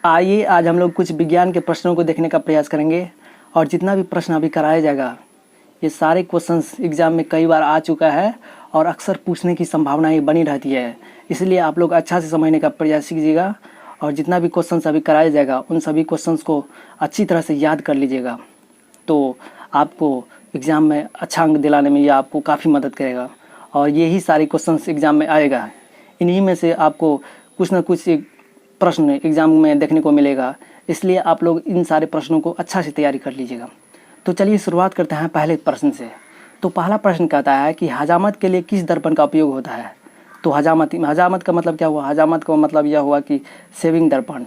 आइए आज हम लोग कुछ विज्ञान के प्रश्नों को देखने का प्रयास करेंगे और जितना भी प्रश्न अभी कराया जाएगा ये सारे क्वेश्चंस एग्जाम में कई बार आ चुका है और अक्सर पूछने की संभावनाएं बनी रहती है। इसलिए आप लोग अच्छा से समझने का प्रयास कीजिएगा और जितना भी क्वेश्चंस अभी कराया जाएगा उन सभी क्वेश्चंस को अच्छी तरह से याद कर लीजिएगा, तो आपको एग्ज़ाम में अच्छा अंक दिलाने में ये आपको काफ़ी मदद करेगा। और यही सारे क्वेश्चंस एग्ज़ाम में आएगा, इन्हीं में से आपको कुछ ना कुछ एक प्रश्न एग्ज़ाम में देखने को मिलेगा, इसलिए आप लोग इन सारे प्रश्नों को अच्छा से तैयारी कर लीजिएगा। तो चलिए शुरुआत करते हैं पहले प्रश्न से। तो पहला प्रश्न कहता है कि हजामत के लिए किस दर्पण का उपयोग होता है। तो हजामत का मतलब क्या हुआ? हजामत का मतलब यह हुआ कि शेविंग दर्पण,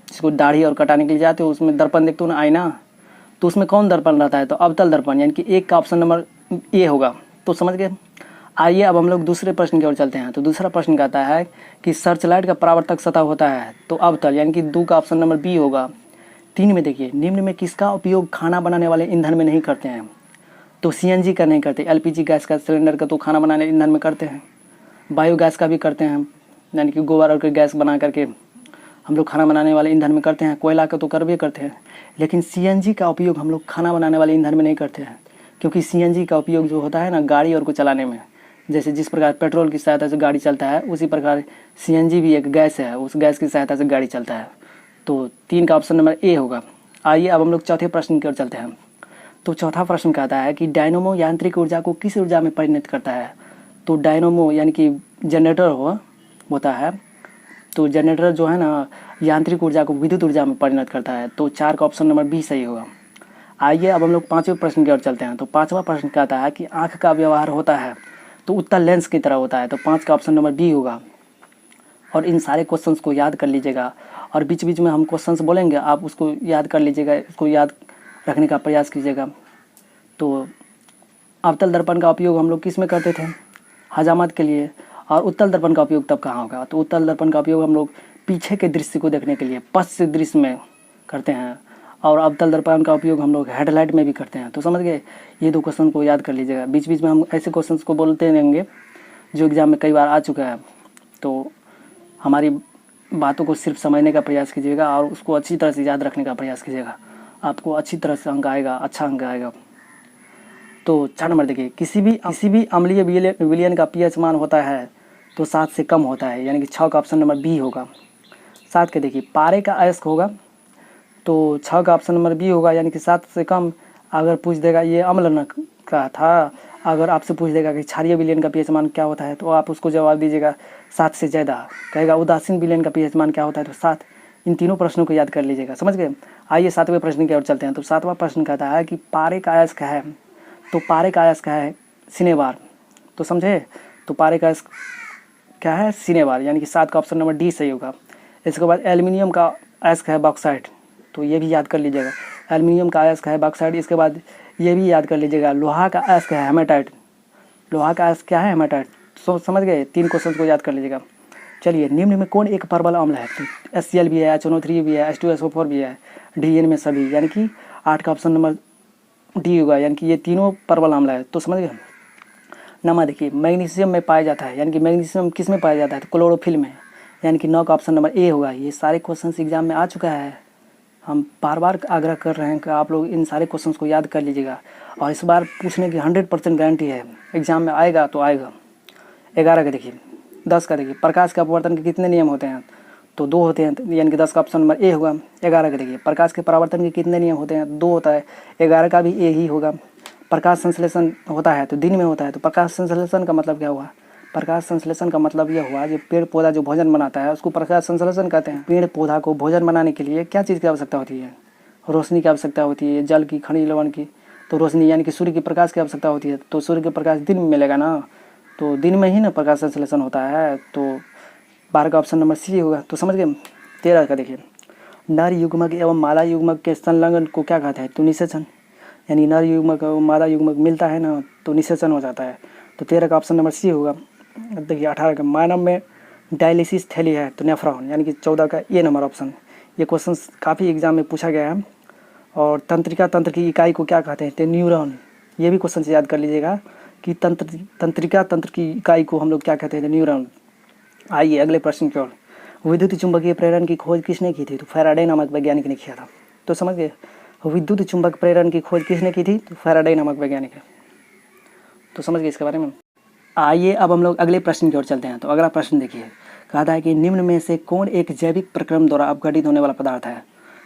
जिसको दाढ़ी और कटाने के लिए जाते हो उसमें दर्पण देखते हो ना, आईना, तो उसमें कौन दर्पण रहता है? तो अवतल दर्पण, यानी कि एक का ऑप्शन नंबर ए होगा। तो समझ गए। आइए अब हम लोग दूसरे प्रश्न की ओर चलते हैं। तो दूसरा प्रश्न कहता है कि सर्चलाइट का परावर्तक सतह होता है तो अवतल, यानी कि 2 का ऑप्शन नंबर बी होगा। 3 में देखिए, निम्न में किसका उपयोग खाना बनाने वाले ईंधन में नहीं करते हैं? तो सीएनजी का नहीं करते, एलपीजी गैस का सिलेंडर का तो खाना बनाने ईंधन में करते हैं, बायोगैस का भी करते हैं, यानी कि गोबर और गैस बना करके हम लोग खाना बनाने वाले ईंधन में करते हैं, कोयला का तो कर भी करते हैं। लेकिन सीएनजी का उपयोग हम लोग खाना बनाने वाले ईंधन में नहीं करते हैं, क्योंकि सीएनजी का उपयोग जो होता है ना गाड़ी और को चलाने में, जैसे जिस प्रकार पेट्रोल की सहायता से गाड़ी चलता है उसी प्रकार सीएनजी भी एक गैस है, उस गैस की सहायता से गाड़ी चलता है। तो 3 का ऑप्शन नंबर ए होगा। आइए अब हम लोग चौथे प्रश्न की ओर चलते हैं। तो चौथा प्रश्न कहता है कि डायनोमो यांत्रिक ऊर्जा को किस ऊर्जा में परिणत करता है? तो डायनोमो यानी कि जनरेटर होता है, तो जनरेटर जो है ना यांत्रिक ऊर्जा को विद्युत ऊर्जा में परिणत करता है। तो 4 का ऑप्शन नंबर बी सही होगा। आइए अब हम लोग पाँचवें प्रश्न की ओर चलते हैं। तो पाँचवा प्रश्न कहता है कि आँख का व्यवहार होता है तो उत्तल लेंस की तरह होता है। तो 5 का ऑप्शन नंबर बी होगा। और इन सारे क्वेश्चंस को याद कर लीजिएगा और बीच बीच में हम क्वेश्चंस बोलेंगे, आप उसको याद कर लीजिएगा, इसको याद रखने का प्रयास कीजिएगा। तो अवतल दर्पण का उपयोग हम लोग किस में करते थे? हजामत के लिए। और उत्तल दर्पण का उपयोग तब कहाँ होगा? तो उत्तल दर्पण का उपयोग हम लोग पीछे के दृश्य को देखने के लिए पश्च दृश्य में करते हैं, और अवतल दर्पण का उपयोग हम लोग हेडलाइट में भी करते हैं। तो समझ गए, ये 2 क्वेश्चन को याद कर लीजिएगा। बीच बीच में हम ऐसे क्वेश्चंस को बोलते रहेंगे जो एग्ज़ाम में कई बार आ चुका है, तो हमारी बातों को सिर्फ समझने का प्रयास कीजिएगा और उसको अच्छी तरह से याद रखने का प्रयास कीजिएगा, आपको अच्छी तरह से अंक आएगा, अच्छा अंक आएगा। तो 4 नंबर देखिए, किसी भी अम्लीय विलयन का पीएच मान होता है तो 7 से कम होता है, यानी कि 6 का ऑप्शन नंबर बी होगा। 7 के देखिए, पारे का अयस्क होगा तो 6 का ऑप्शन नंबर बी होगा, यानी कि 7 से कम। अगर पूछ देगा ये अम्ल का था, अगर आपसे पूछ देगा कि क्षारीय विलयन का पीएच मान क्या होता है तो आप उसको जवाब दीजिएगा 7 से ज़्यादा। कहेगा उदासीन विलयन का पीएच मान क्या होता है तो 7। इन तीनों प्रश्नों को याद कर लीजिएगा, समझ गए। आइए 7वें प्रश्न की ओर चलते हैं। तो 7वां प्रश्न कहता है कि पारे का अयस्क है, तो पारे का अयस्क है सिनेबार। तो समझे, तो पारे का अयस्क क्या है? सिनेबार, यानी कि 7 का ऑप्शन नंबर डी सही होगा। इसके बाद एल्युमिनियम का अयस्क है बॉक्साइट, तो ये भी याद कर लीजिएगा, एल्युमिनियम का अयस्क है बॉक्साइट। इसके बाद ये भी याद कर लीजिएगा, लोहा का अयस्क है हेमाटाइट। लोहा का अयस्क क्या है? हेमाटाइट। समझ गए, 3 क्वेश्चन को याद कर लीजिएगा। चलिए, निम्न में कौन एक परबल अम्ल है? तो HCl भी है, HNO3 भी है, H2SO4 भी है, DN में सभी, यानी कि 8 का ऑप्शन नंबर डी होगा, यानी कि ये तीनों परबल अम्ल है। तो समझ गए। नंबर देखिए, मैग्नीशियम में पाया जाता है, यानी कि मैग्नीशियम किस में पाया जाता है? तो क्लोरोफिल में, यानी कि 9 का ऑप्शन नंबर ए होगा। ये सारे क्वेश्चन एग्जाम में आ चुका है, हम बार बार आग्रह कर रहे हैं कि आप लोग इन सारे क्वेश्चंस को याद कर लीजिएगा और इस बार पूछने की 100% गारंटी है, एग्जाम में आएगा तो आएगा। 11 का देखिए, 10 का देखिए, प्रकाश के अपवर्तन के कितने नियम होते हैं? तो 2 होते हैं, यानी कि 10 का ऑप्शन नंबर ए होगा। 11 का देखिए, प्रकाश के परावर्तन के कितने नियम होते हैं? 2 होता है, 11 का भी ए ही होगा। प्रकाश संश्लेषण होता है तो दिन में होता है, तो प्रकाश संश्लेषण का मतलब क्या हुआ? प्रकाश संश्लेषण का मतलब यह हुआ जो पेड़ पौधा जो भोजन बनाता है उसको प्रकाश संश्लेषण कहते हैं। पेड़ पौधा को भोजन बनाने के लिए क्या चीज़ की आवश्यकता होती है? रोशनी की आवश्यकता होती है, जल की, खनिज लवण की। तो रोशनी यानी कि सूर्य के प्रकाश की आवश्यकता होती है, तो सूर्य के प्रकाश दिन में मिलेगा ना, तो दिन में ही ना प्रकाश संश्लेषण होता है। तो 12 का ऑप्शन नंबर सी होगा। तो समझ गए। 13 का देखिए, नर युग्मक एवं मादा युग्मक के संलग्न को क्या कहते हैं? तो निषेचन, यानी नर युग्मक और मादा युग्मक मिलता है ना तो निषेचन हो जाता है। तो 13 का ऑप्शन नंबर सी होगा। देखिए 18 का, मानव में डायलिसिस थैली है तो नेफ्रॉन, यानी कि 14 का ए नंबर ऑप्शन। ये क्वेश्चन काफ़ी एग्जाम में पूछा गया है। और तंत्रिका तंत्र की इकाई को क्या कहते हैं? तो न्यूरॉन। ये भी क्वेश्चन से याद कर लीजिएगा कि तंत्रिका तंत्र की इकाई को हम लोग क्या कहते हैं? तो न्यूरॉन। आइए अगले प्रश्न की ओर। विद्युत चुंबकीय प्रेरण की खोज किसने की थी? तो फैराडे नामक वैज्ञानिक ने किया था। तो समझ गए, विद्युत चुंबक प्रेरण की खोज किसने की थी? तो फैराडे नामक वैज्ञानिक है। तो समझ गए इसके बारे में। आइए अब हम लोग अगले प्रश्न की ओर चलते हैं। तो अगला प्रश्न देखिए, कहा था कि निम्न में से कौन एक जैविक प्रक्रम द्वारा अपघटित होने वाला पदार्थ है?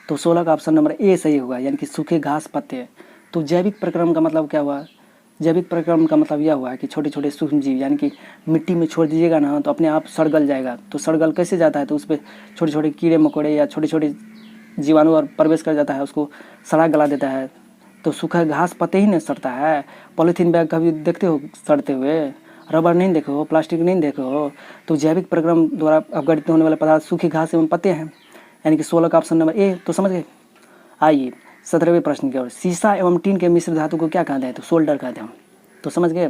तो 16 का ऑप्शन नंबर ए सही होगा, यानी कि सूखे घास पत्ते। तो जैविक प्रक्रम का मतलब क्या हुआ? जैविक प्रक्रम का मतलब यह हुआ कि छोटे छोटे सूक्ष्म जीव, यानी कि मिट्टी में छोड़ दीजिएगा ना तो अपने आप सड़ गल जाएगा। तो सड़ गल कैसे जाता है? तो उस पर छोटे छोटे कीड़े मकोड़े या छोटे छोटे जीवाणु और प्रवेश कर जाता है, उसको सड़ा गला देता है। तो सूखा घास पत्ते ही नहीं सड़ता है। पॉलीथीन बैग कभी देखते हो सड़ते हुए? रबर नहीं देखे हो, प्लास्टिक नहीं देखे हो? तो जैविक प्रक्रम द्वारा अपघटित होने वाले पदार्थ सूखी घास एवं पत्ते हैं, यानी कि 16 का ऑप्शन नंबर ए। तो समझ गए। आइए 17वें प्रश्न की ओर, सीसा एवं टीन के मिश्र धातु को क्या कहते हैं? तो सोल्डर कहते हैं। तो समझ गए,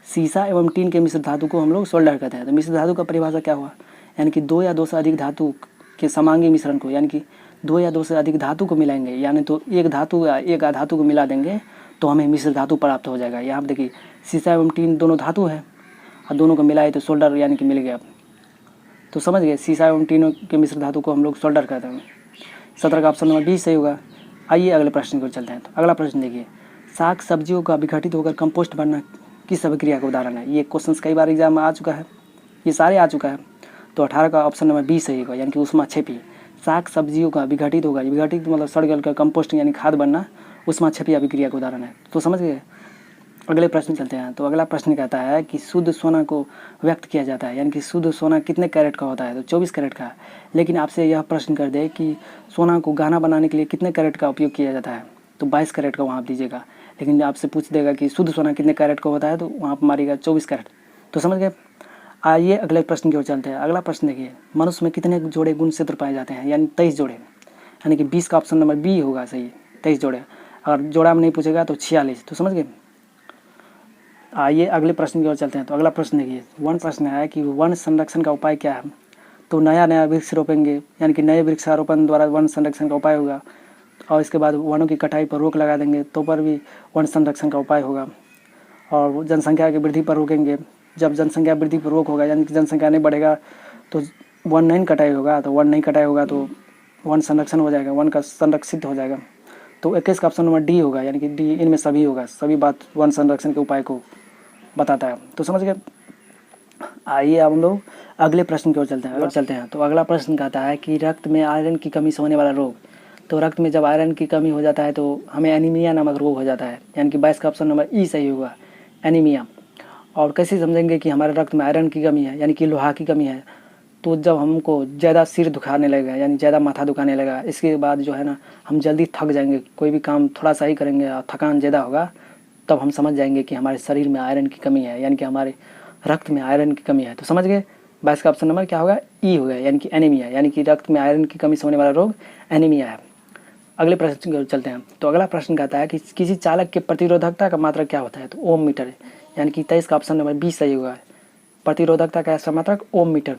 सीसा एवं टीन के मिश्र धातु को हम लोग सोल्डर कहते हैं। तो मिश्र धातु का परिभाषा क्या हुआ? यानी कि दो या दो से अधिक धातु के समांगी मिश्रण को, यानी कि दो या दो से अधिक धातु को मिलाएंगे, यानी तो एक धातु या एक अधातु को मिला देंगे तो हमें मिश्र धातु प्राप्त हो जाएगा। यहाँ पर देखिए सीसा एवं टीन दोनों धातु है और दोनों को मिलाए तो सोल्डर यानी कि मिल गया। तो समझ गए, सीसा एवं टीनों के मिश्र धातु को हम लोग सोल्डर कहते हैं। 17 का ऑप्शन नंबर बी सही होगा। आइए अगले प्रश्न को चलते हैं। तो अगला प्रश्न देखिए, साग सब्जियों का विघटित होकर कंपोस्ट बनना किस अभिक्रिया का उदाहरण है? ये क्वेश्चन कई बार एग्जाम में आ चुका है, ये सारे आ चुका है। तो 18 का ऑप्शन नंबर बी सही होगा, यानी कि ऊष्माक्षेपी। साग सब्जियों का विघटित होगा, विघटित मतलब सड़ गल कर कंपोस्ट यानी खाद बनना ऊष्माक्षेपी अभिक्रिया का उदाहरण है। तो समझ गए। अगले प्रश्न चलते हैं। तो अगला प्रश्न कहता है कि शुद्ध सोना को व्यक्त किया जाता है, यानी कि शुद्ध सोना कितने कैरेट का होता है? तो 24 कैरेट का। लेकिन आपसे यह प्रश्न कर दे कि सोना को गहना बनाने के लिए कितने कैरेट का उपयोग किया जाता है? तो 22 कैरेट का वहाँ आप दीजिएगा। लेकिन आपसे पूछ देगा कि शुद्ध सोना कितने कैरेट का होता है, तो वहाँ पर मारिएगा 24 कैरेट। तो समझ गए। आइए अगले प्रश्न की ओर चलते हैं। अगला प्रश्न देखिए, मनुष्य में कितने जोड़े गुणसूत्र पाए जाते हैं? यानी 23 जोड़े, यानी कि 20 का ऑप्शन नंबर बी होगा सही, 23 जोड़े। अगर जोड़ा में नहीं पूछेगा तो 46। तो समझ गए। आइए अगले प्रश्न की ओर चलते हैं। तो अगला प्रश्न देखिए, वन प्रश्न है कि वन संरक्षण का उपाय क्या है? तो नया नया वृक्ष रोपेंगे, यानी कि नए वृक्षारोपण द्वारा वन संरक्षण का उपाय होगा। और इसके बाद वनों की कटाई पर रोक लगा देंगे तो पर भी वन संरक्षण का उपाय होगा। और जनसंख्या की वृद्धि पर रोकेंगे। जब जनसंख्या वृद्धि पर रोक होगा, यानी कि जनसंख्या नहीं बढ़ेगा तो वन नहीं कटाई होगा, तो वन नहीं कटाई होगा तो वन संरक्षण हो जाएगा, वन का संरक्षित हो जाएगा। तो 21 का ऑप्शन नंबर डी होगा, यानी कि डी इनमें सभी होगा, सभी बात वन संरक्षण के उपाय को बताता है। तो समझ गए। आइए अब हम लोग अगले प्रश्न की ओर चलते हैं। तो अगला प्रश्न कहता है कि रक्त में आयरन की कमी से होने वाला रोग। तो रक्त में जब आयरन की कमी हो जाता है तो हमें एनीमिया नामक रोग हो जाता है, यानी कि 22 का ऑप्शन नंबर ई सही होगा, एनीमिया। और कैसे समझेंगे कि हमारे रक्त में आयरन की कमी है, यानी कि लोहा की कमी है? तो जब हमको ज़्यादा सिर दुखाने लगेगा, यानी ज़्यादा माथा दुखाने लगेगा, इसके बाद जो है ना हम जल्दी थक जाएंगे, कोई भी काम थोड़ा सा ही करेंगे और थकान ज़्यादा होगा, तब हम समझ जाएंगे कि हमारे शरीर में आयरन की कमी है, यानी कि हमारे रक्त में आयरन की कमी है। तो समझ गए। 22 का ऑप्शन नंबर क्या होगा? ई होगा, यानी कि एनीमिया, यानी कि रक्त में आयरन की कमी से होने वाला रोग एनीमिया है। अगले प्रश्न की ओर चलते हैं। तो अगला प्रश्न कहता है कि किसी चालक के प्रतिरोधकता का मात्रक क्या होता है? तो ओम मीटर, यानी कि 23 का ऑप्शन नंबर बी सही होगा, प्रतिरोधकता का ऐसा मात्रक ओम मीटर।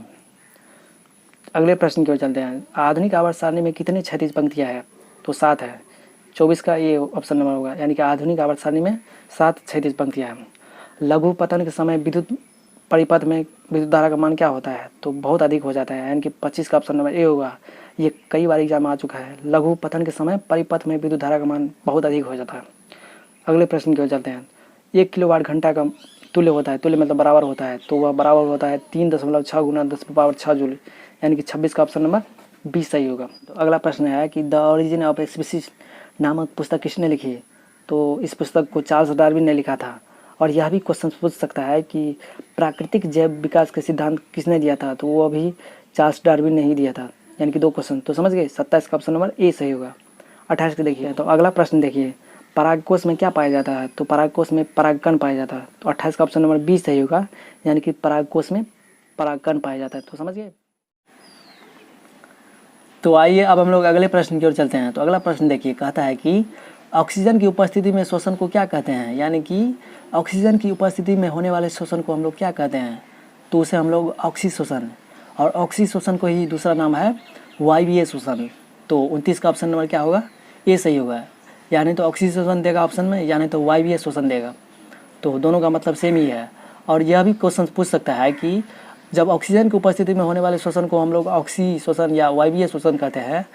अगले प्रश्न की ओर चलते हैं। आधुनिक आवर्त सारणी में कितनी क्षैतिज पंक्तियाँ हैं? तो 7 है, 24 का ये ऑप्शन नंबर होगा, यानी कि आधुनिक आवर्त सारणी में 7 क्षैतिज पंक्तियाँ हैं। लघु पतन के समय विद्युत परिपथ में विद्युत धारा का मान क्या होता है? तो बहुत अधिक हो जाता है, यानी कि 25 का ऑप्शन नंबर ए होगा। ये कई बार एग्जाम आ चुका है, लघु पतन के समय परिपथ में विद्युत धारा का मान बहुत अधिक हो जाता है। अगले प्रश्न की ओर चलते हैं। 1 किलोवाट घंटा का तुल्य होता है, तुल्य मतलब बराबर होता है, तो वह बराबर होता है 3.6 गुना 10⁻6 जूल, यानी कि 26 का ऑप्शन नंबर बी सही होगा। तो अगला प्रश्न है कि द ओरिजिन ऑफ स्पीसीज नामक पुस्तक किसने लिखी है? तो इस पुस्तक को चार्ल्स डार्विन ने लिखा था। और यह भी क्वेश्चन पूछ सकता है कि प्राकृतिक जैव विकास के सिद्धांत किसने दिया था? तो वो भी चार्ल्स डार्विन ने ही दिया था, यानी कि 2 क्वेश्चन। तो समझ गए। 27 का ऑप्शन नंबर ए सही होगा। 28 को देखिए। तो अगला प्रश्न देखिए, परागकोश में क्या पाया जाता है? तो परागकोश में परागकण पाया जाता है। तो 28 का ऑप्शन नंबर बी सही होगा, यानी कि परागकोश में परागकण पाया जाता है। तो समझ गए। तो आइए अब हम लोग अगले प्रश्न की ओर चलते हैं। तो अगला प्रश्न देखिए, कहता है कि ऑक्सीजन की उपस्थिति में श्वसन को क्या कहते हैं? यानी कि ऑक्सीजन की उपस्थिति में होने वाले श्वसन को हम लोग क्या कहते हैं? तो उसे हम लोग ऑक्सीशोषण, और ऑक्सीशोषण को ही दूसरा नाम है वायवीय शोषण। तो 29 का ऑप्शन नंबर क्या होगा? ए सही होगा, यानी तो ऑक्सीशोषण देगा ऑप्शन में, यानी तो वायवीय शोषण देगा। तो दोनों का मतलब सेम ही है। और यह भी क्वेश्चन पूछ सकता है कि जब ऑक्सीजन की उपस्थिति में होने वाले श्वसन को हम लोग ऑक्सी श्वसन या वायवीय श्वसन कहते हैं,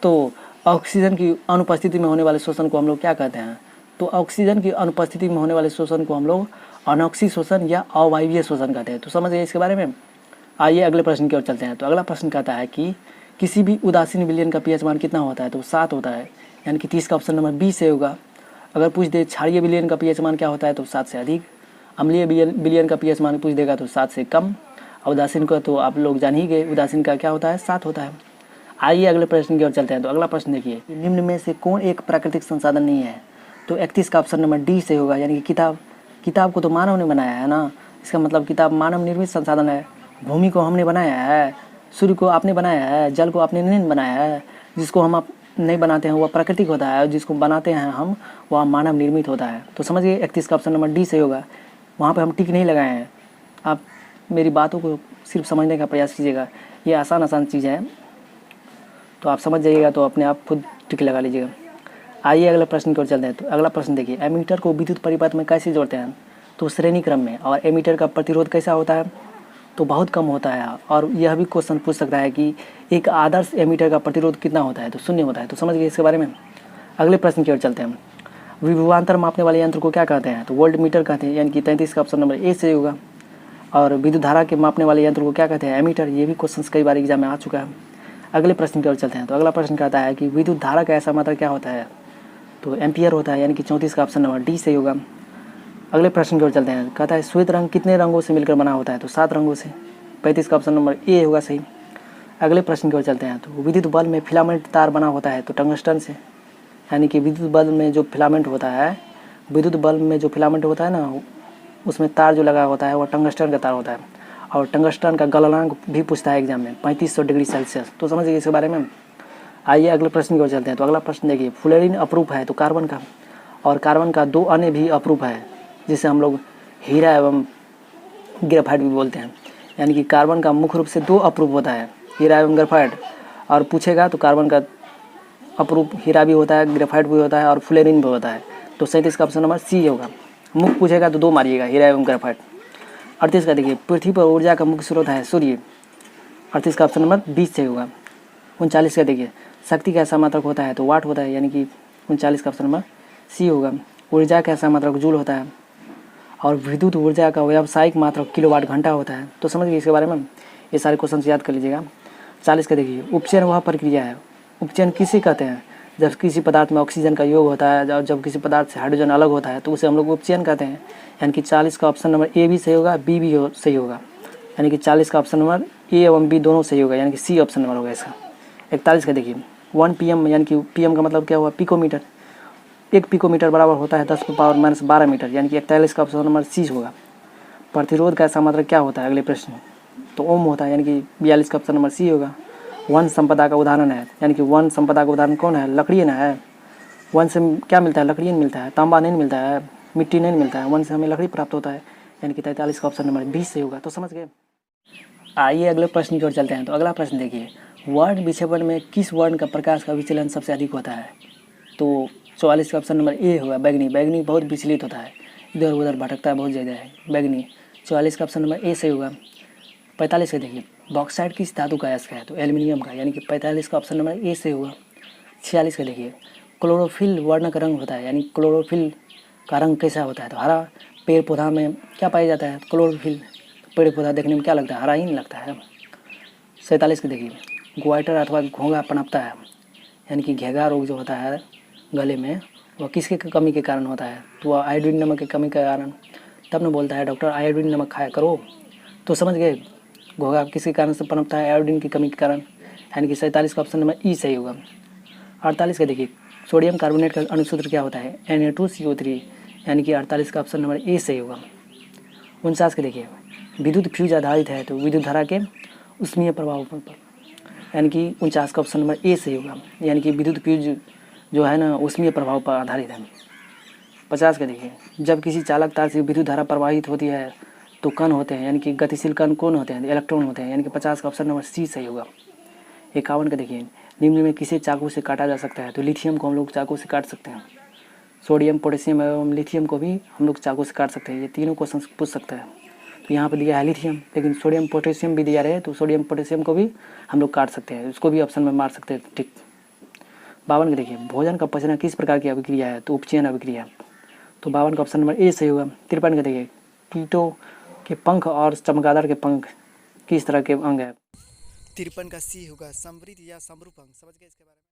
तो ऑक्सीजन की अनुपस्थिति में होने वाले श्वसन को हम लोग क्या कहते हैं? तो ऑक्सीजन की अनुपस्थिति में होने वाले श्वसन को हम लोग अनॉक्सी श्वसन या अवायवीय श्वसन कहते हैं। तो समझ गए इसके बारे में। आइए अगले प्रश्न की ओर चलते हैं। तो अगला प्रश्न कहता है कि किसी भी उदासीन विलयन का पीएच मान कितना होता है? तो 7 होता है, यानी कि 30 का ऑप्शन नंबर बी से होगा। अगर पूछ दे क्षारीय विलयन का पीएच मान क्या होता है? तो 7 से अधिक। अम्लीय विलयन का पीएच मान पूछ देगा तो 7 से कम। उदासीन का तो आप लोग जान ही गए, उदासीन का क्या होता है? 7 होता है। आइए अगले प्रश्न की ओर चलते हैं। तो अगला प्रश्न देखिए, निम्न में से कौन एक प्राकृतिक संसाधन नहीं है? तो 31 का ऑप्शन नंबर डी से होगा, यानी कि किताब को तो मानव ने बनाया है ना, इसका मतलब किताब मानव निर्मित संसाधन है। भूमि को हमने बनाया है, सूर्य को आपने बनाया है, जल को आपने नहीं बनाया है। जिसको हम आप नहीं बनाते हैं वह प्राकृतिक होता है, और जिसको बनाते हैं हम वह मानव निर्मित होता है। तो समझिए 31 का ऑप्शन नंबर डी से होगा। वहाँ पे हम टिक नहीं लगाए हैं, आप मेरी बातों को सिर्फ समझने का प्रयास कीजिएगा। ये आसान चीज़ है, तो आप समझ जाइएगा तो अपने आप खुद टिक लगा लीजिएगा। आइए अगले प्रश्न की ओर चलते हैं। तो अगला प्रश्न देखिए, एमीटर को विद्युत परिपथ में कैसे जोड़ते हैं? तो श्रेणी क्रम में। और एमीटर का प्रतिरोध कैसा होता है? तो बहुत कम होता है। और यह भी क्वेश्चन पूछ सकता है कि एक आदर्श एमीटर का प्रतिरोध कितना होता है? तो 0 होता है। तो समझ गए इसके बारे में। अगले प्रश्न की ओर चलते हैं। विभवांतर मापने वाले यंत्र को क्या कहते हैं? तो वोल्ट मीटर कहते हैं, यानी कि 33 का ऑप्शन नंबर ए से होगा। और विद्युत धारा के मापने वाले यंत्र को क्या कहते हैं? एमीटर। ये भी क्वेश्चन कई बार एग्जाम में आ चुका है। अगले प्रश्न की ओर चलते हैं। तो अगला प्रश्न कहता है कि विद्युत धारा का ऐसा मात्रा क्या होता है? तो एम्पियर होता है, यानी कि 34 का ऑप्शन नंबर डी से होगा। अगले प्रश्न की ओर चलते हैं। कहता है श्वेत रंग कितने रंगों से मिलकर बना होता है? तो 7 रंगों से। 35 का ऑप्शन नंबर ए होगा सही। अगले प्रश्न की ओर चलते हैं। तो विद्युत बल्ब में फिलामेंट तार बना होता है? तो टंगस्टन से। यानी कि विद्युत बल्ब में जो फिलामेंट होता है, ना, उसमें तार जो लगा होता है वह टंगस्टन का तार होता है। और टंगस्टन का गलनांक भी पूछता है एग्जाम में, 3500 डिग्री सेल्सियस। तो समझिए इसके बारे में। आइए अगले प्रश्न की ओर चलते हैं। तो अगला प्रश्न देखिए, फ्लोरीन अपरूप है तो कार्बन का, और कार्बन का 2 अन्य भी अपरूप है, जिसे हम लोग हीरा एवं ग्रेफाइट भी बोलते हैं। यानी कि कार्बन का मुख्य रूप से 2 अपरूप होता है, हीरा एवं ग्रेफाइट। और पूछेगा तो कार्बन का अपरूप हीरा भी होता है, ग्रेफाइट भी होता है और फ्लोरीन भी होता है। तो 37 का ऑप्शन नंबर सी होगा। मुख्य पूछेगा तो 2 मारिएगा, हीरा एवं ग्रेफाइट। 38 का देखिए, पृथ्वी पर ऊर्जा का मुख्य स्रोत है सूर्य। 38 का ऑप्शन नंबर 20 से होगा। 39 का देखिए, शक्ति का ऐसा मात्रक होता है? तो वाट होता है, यानी कि 39 का ऑप्शन नंबर सी होगा। ऊर्जा का ऐसा मात्रक जूल होता है। और विद्युत ऊर्जा का व्यावसायिक मात्रक किलोवाट घंटा होता है। तो समझ गए इसके बारे में। ये सारे क्वेश्चन याद कर लीजिएगा। 40 का देखिए, उपचयन वह प्रक्रिया है, उपचयन किसे कहते हैं? जब किसी पदार्थ में ऑक्सीजन का योग होता है और जब किसी पदार्थ से हाइड्रोजन अलग होता है तो उसे हम लोग उपचयन कहते हैं। यानी कि 40 का ऑप्शन नंबर ए भी सही होगा, बी भी सही होगा। यानी कि 40 का ऑप्शन नंबर ए एवं बी दोनों सही होगा, यानी कि सी ऑप्शन नंबर होगा इसका। 41 का देखिए, 1 PM, यानी कि PM का मतलब क्या हुआ? पिकोमीटर। 1 पिकोमीटर बराबर होता है 10⁻⁻12 मीटर, यानी कि 41 का ऑप्शन नंबर सी होगा। प्रतिरोध का ऐसा मात्रक क्या होता है? अगले प्रश्न तो ओम होता है, यानी कि 42 का ऑप्शन नंबर सी होगा। वन संपदा का उदाहरण है, यानी कि वन संपदा का उदाहरण कौन है? लकड़ी ना है। वन से क्या मिलता है? लकड़ी मिलता है, तांबा नहीं मिलता है, मिट्टी नहीं मिलता है। वन से हमें लकड़ी प्राप्त होता है, यानी कि 43 का ऑप्शन नंबर 20 से होगा। तो समझ गए। आइए अगले प्रश्न की ओर चलते हैं। तो अगला प्रश्न देखिए, वर्ण विक्षेपण में किस वर्ण का प्रकाश का विचलन सबसे अधिक होता है? तो 44 का ऑप्शन नंबर ए होगा, बैगनी। बैगनी बहुत विचलित होता है, इधर उधर भटकता है, बहुत ज़्यादा है बैगनी। 44 का ऑप्शन नंबर ए सही होगा। 45 का देखिए, बॉक्साइट किस धातु का अयस्क है? तो एल्युमिनियम का, यानी कि 45 का ऑप्शन नंबर ए से होगा। 46 का देखिए, क्लोरोफिल वर्ण का रंग होता है, यानी क्लोरोफिल का रंग कैसा होता है? तो हरा। पेड़ पौधा में क्या पाया जाता है? क्लोरोफिल। पेड़ पौधा देखने में क्या लगता है? हरा ही नहीं लगता है। 47 का देखिए, ग्वाइटर अथवा घोंघा पनपता है, यानी कि घेगा रोग जो होता है गले में, वह किसके कमी के कारण होता है? तो वह आयोडीन नमक की कमी के कारण। तब न बोलता है डॉक्टर आयोडीन नमक खाया करो। तो समझ गए, घोंघा किसके कारण से पनपता है? आयोडीन की कमी के कारण, यानी कि 47 का ऑप्शन नंबर ई सही होगा। 48 का देखिए, सोडियम कार्बोनेट का अणुसूत्र क्या होता है? Na2CO3, यानी कि 48 का ऑप्शन नंबर ए सही होगा। 49 का देखिए, विद्युत फ्यूज आधारित है तो विद्युत धारा के उष्मीय प्रभाव पर, यानी कि 49 का ऑप्शन नंबर ए सही होगा। यानी कि विद्युत फ्यूज जो है ना उष्मीय प्रभाव पर आधारित है। 50 का देखिए, जब किसी चालक तार से विद्युत धारा प्रवाहित होती है तो कण होते हैं, यानी कि गतिशील कण कौन होते हैं? इलेक्ट्रॉन होते हैं, यानी कि 50 का ऑप्शन नंबर सी सही होगा। 51 का देखिए, निम्न में किसे चाकू से काटा जा सकता है? तो लिथियम को हम लोग चाकू से काट सकते हैं। सोडियम, पोटेशियम एवं लिथियम को भी हम लोग चाकू से काट सकते हैं। ये तीनों क्वेश्चन पूछ सकता है। तो यहाँ पे दिया है लिथियम, लेकिन सोडियम पोटेशियम भी दिया रहे तो सोडियम पोटेशियम को भी हम लोग काट सकते हैं, उसको भी ऑप्शन में मार सकते हैं। ठीक 52 का देखिए, भोजन का पचना किस प्रकार की अभिक्रिया है, तो उपचयन अभिक्रिया, तो 52 का ऑप्शन नंबर ए सही होगा। 53 का देखिए, कीटों के पंख और चमगादड़ के पंख किस तरह के अंग है, 53 का सी होगा, समृद्ध या समरूप अंग। समझ गए इसके बारे में।